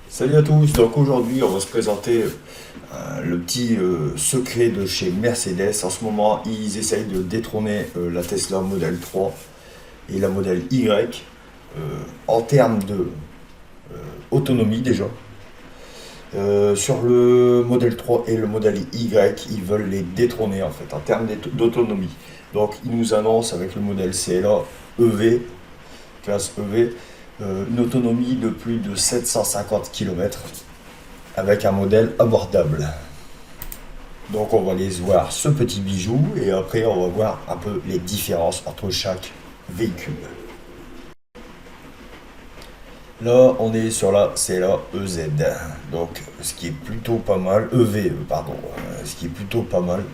Salut à tous, donc aujourd'hui on va se présenter le petit secret de chez Mercedes. En ce moment ils essayent de détrôner la Tesla Model 3 et la Model Y en termes de autonomie déjà. Sur le Model 3 et le Model Y, ils veulent les détrôner en fait en termes d'autonomie. Donc ils nous annoncent avec le modèle CLA EV, classe EV, une autonomie de plus de 750 km avec un modèle abordable. Donc on va aller voir ce petit bijou et après on va voir un peu les différences entre chaque véhicule. Là on est sur la CLA EZ, donc ce qui est plutôt pas mal, EV pardon, ce qui est plutôt pas mal.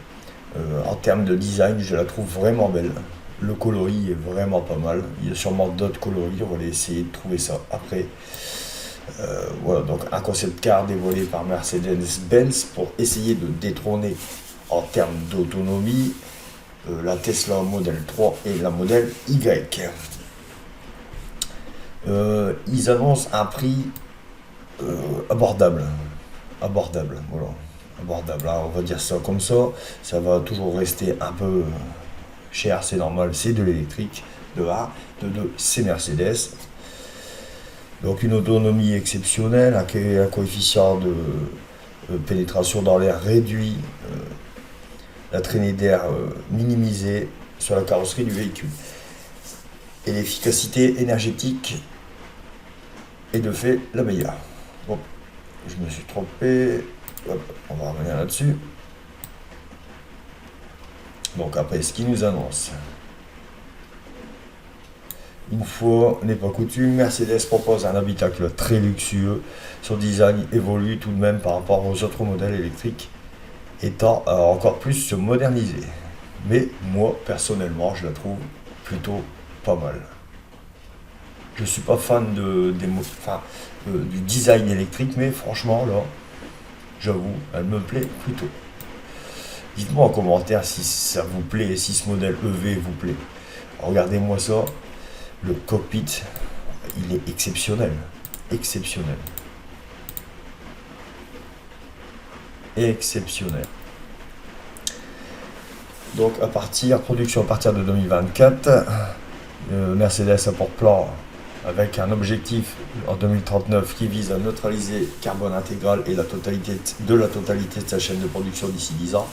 En termes de design, je la trouve vraiment belle. Le coloris est vraiment pas mal. Il y a sûrement d'autres coloris, on va aller essayer de trouver ça après. Voilà, donc un concept car dévoilé par Mercedes-Benz pour essayer de détrôner en termes d'autonomie la Tesla Model 3 et la Model Y. Ils annoncent un prix abordable. Abordable, voilà. Abordable, hein, on va dire ça comme ça. Ça va toujours rester un peu cher, c'est normal, c'est de l'électrique, de A, de 2, c'est Mercedes. Donc une autonomie exceptionnelle, un coefficient de pénétration dans l'air réduit, la traînée d'air minimisée sur la carrosserie du véhicule. Et l'efficacité énergétique est de fait la meilleure. Bon, je me suis trompé, hop, on va revenir là-dessus. Donc après, ce qui nous annonce. Une fois n'est pas coutume, Mercedes propose un habitacle très luxueux. Son design évolue tout de même par rapport aux autres modèles électriques et tend à encore plus se moderniser. Mais moi, personnellement, je la trouve plutôt pas mal. Je suis pas fan du design électrique, mais franchement, là, j'avoue, elle me plaît plutôt. Dites-moi en commentaire si ça vous plaît, si ce modèle EV vous plaît. Regardez-moi ça. Le cockpit, il est exceptionnel. Exceptionnel. Exceptionnel. Donc production à partir de 2024, Mercedes a pour plan avec un objectif en 2039 qui vise à neutraliser carbone intégral et la totalité de sa chaîne de production d'ici 10 ans.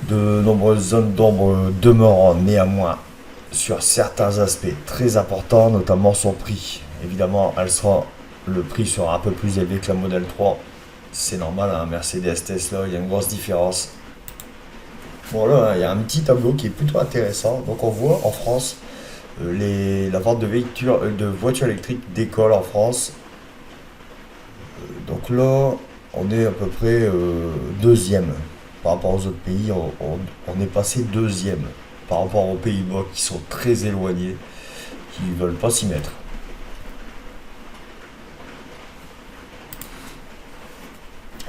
De nombreuses zones d'ombre demeurant néanmoins sur certains aspects très importants, notamment son prix. Évidemment, le prix sera un peu plus élevé que la Model 3. C'est normal, hein, Mercedes, Tesla, il y a une grosse différence. Bon là, il y a un petit tableau qui est plutôt intéressant. Donc on voit en France, la vente de voitures électriques décolle en France. Donc là, on est à peu près deuxième. Par rapport aux autres pays, on est passé deuxième par rapport aux Pays-Bas qui sont très éloignés, qui ne veulent pas s'y mettre.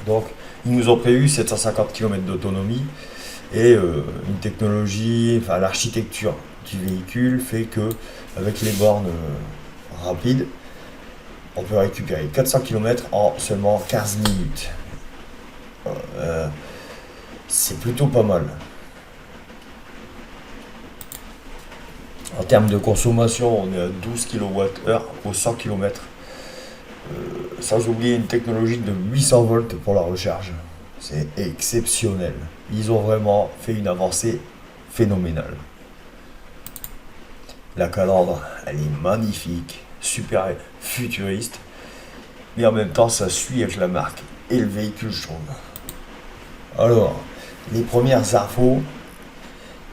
Donc, ils nous ont prévu 750 km d'autonomie et une technologie, enfin l'architecture du véhicule fait que avec les bornes rapides, on peut récupérer 400 km en seulement 15 minutes. C'est plutôt pas mal. En termes de consommation, on est à 12 kWh au 100 km. Sans oublier une technologie de 800 volts pour la recharge. C'est exceptionnel. Ils ont vraiment fait une avancée phénoménale. La calandre, elle est magnifique, super futuriste. Mais en même temps, ça suit avec la marque et le véhicule, je trouve. Alors, les premières infos,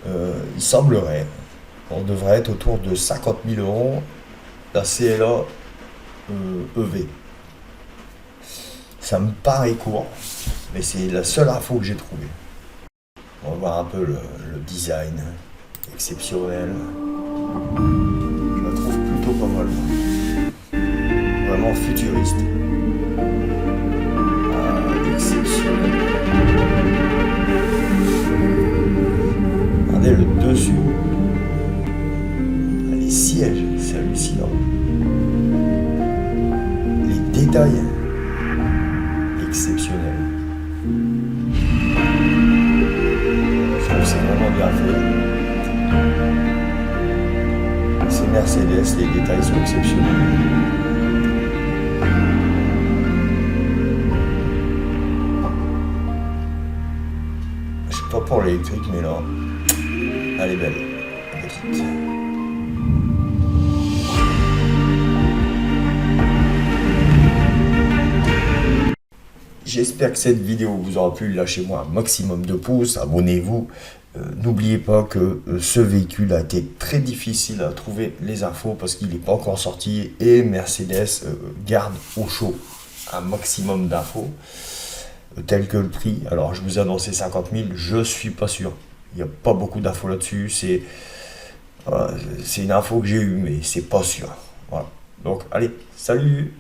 il semblerait qu'on devrait être autour de 50 000 euros la CLA EV. Ça me paraît court, mais c'est la seule info que j'ai trouvée. On va voir un peu le design exceptionnel. Je la trouve plutôt pas mal. Vraiment futuriste. Exceptionnel. Regardez le dessus. Les sièges, c'est hallucinant. détail exceptionnel. Je trouve que c'est vraiment bien fait. C'est Mercedes, les détails sont exceptionnels. Je suis pas pour l'électrique, mais là, elle est belle, la petite. J'espère que cette vidéo vous aura plu. Lâchez-moi un maximum de pouces, abonnez-vous. N'oubliez pas que ce véhicule a été très difficile à trouver les infos parce qu'il n'est pas encore sorti et Mercedes garde au chaud un maximum d'infos telles que le prix. Alors je vous ai annoncé 50 000, je suis pas sûr. Il n'y a pas beaucoup d'infos là-dessus. C'est une info que j'ai eue, mais c'est pas sûr. Voilà. Donc allez, salut!